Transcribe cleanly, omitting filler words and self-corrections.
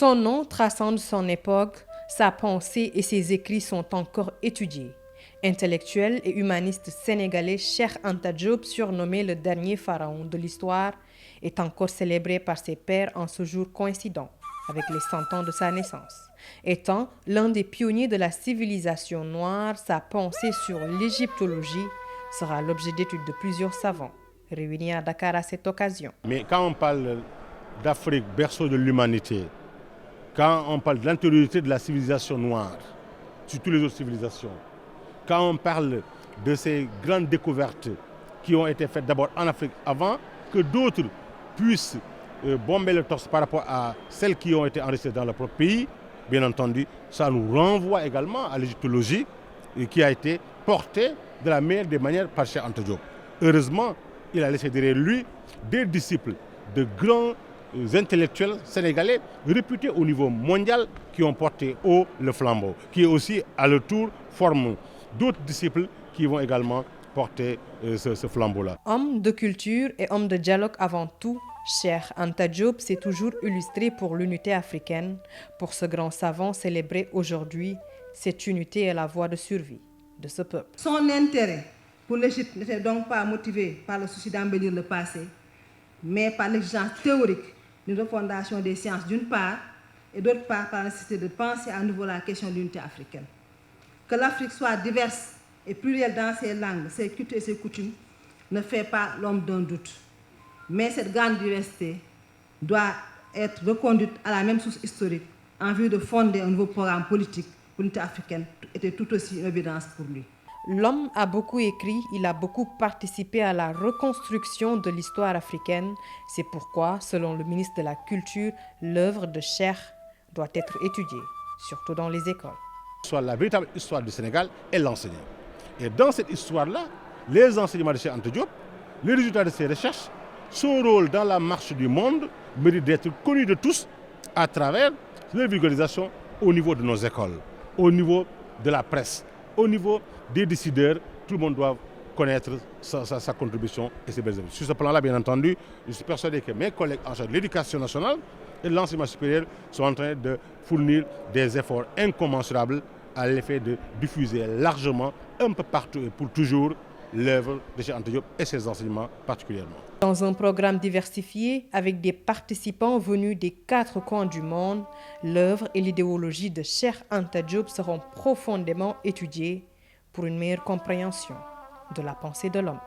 Son nom transcende son époque, sa pensée et ses écrits sont encore étudiés. Intellectuel et humaniste sénégalais, Cheikh Anta Diop, surnommé le dernier pharaon de l'histoire, est encore célébré par ses pairs en ce jour coïncident avec les 100 ans de sa naissance. Étant l'un des pionniers de la civilisation noire, sa pensée sur l'égyptologie sera l'objet d'études de plusieurs savants réunis à Dakar à cette occasion. Mais quand on parle d'Afrique, berceau de l'humanité, quand on parle de l'antériorité de la civilisation noire sur toutes les autres civilisations, quand on parle de ces grandes découvertes qui ont été faites d'abord en Afrique avant que d'autres puissent bomber le torse par rapport à celles qui ont été enregistrées dans leur propre pays, bien entendu, ça nous renvoie également à l'égyptologie qui a été portée de la meilleure des manières par Cheikh Anta Diop. Heureusement, il a laissé derrière lui des disciples de grands intellectuels sénégalais réputés au niveau mondial qui ont porté haut le flambeau, qui aussi à leur tour forment d'autres disciples qui vont également porter ce flambeau-là. Homme de culture et homme de dialogue avant tout, Cheikh Anta Diop s'est toujours illustré pour l'unité africaine. Pour ce grand savant célébré aujourd'hui, cette unité est la voie de survie de ce peuple. Son intérêt pour l'Égypte n'était donc pas motivé par le souci d'embellir le passé, mais par l'exigence théorique d'une refondation des sciences d'une part, et d'autre part par la nécessité de penser à nouveau la question de l'unité africaine. Que l'Afrique soit diverse et plurielle dans ses langues, ses cultures et ses coutumes ne fait pas l'homme d'un doute. Mais cette grande diversité doit être reconduite à la même source historique en vue de fonder un nouveau programme politique pour l'unité africaine était tout aussi une évidence pour lui. L'homme a beaucoup écrit, il a beaucoup participé à la reconstruction de l'histoire africaine. C'est pourquoi, selon le ministre de la Culture, l'œuvre de Cheikh doit être étudiée, surtout dans les écoles. La véritable histoire du Sénégal est l'enseignement. Et dans cette histoire-là, les enseignements de Cheikh Anta Diop, les résultats de ses recherches, son rôle dans la marche du monde mérite d'être connu de tous à travers leur vulgarisation au niveau de nos écoles, au niveau de la presse, au niveau des décideurs. Tout le monde doit connaître sa contribution et ses belles œuvres. Sur ce plan-là, bien entendu, je suis persuadé que mes collègues en charge de l'éducation nationale et de l'enseignement supérieur sont en train de fournir des efforts incommensurables à l'effet de diffuser largement, un peu partout et pour toujours, l'œuvre de Cheikh Anta Diop et ses enseignements particulièrement. Dans un programme diversifié, avec des participants venus des 4 coins du monde, l'œuvre et l'idéologie de Cheikh Anta Diop seront profondément étudiées pour une meilleure compréhension de la pensée de l'homme.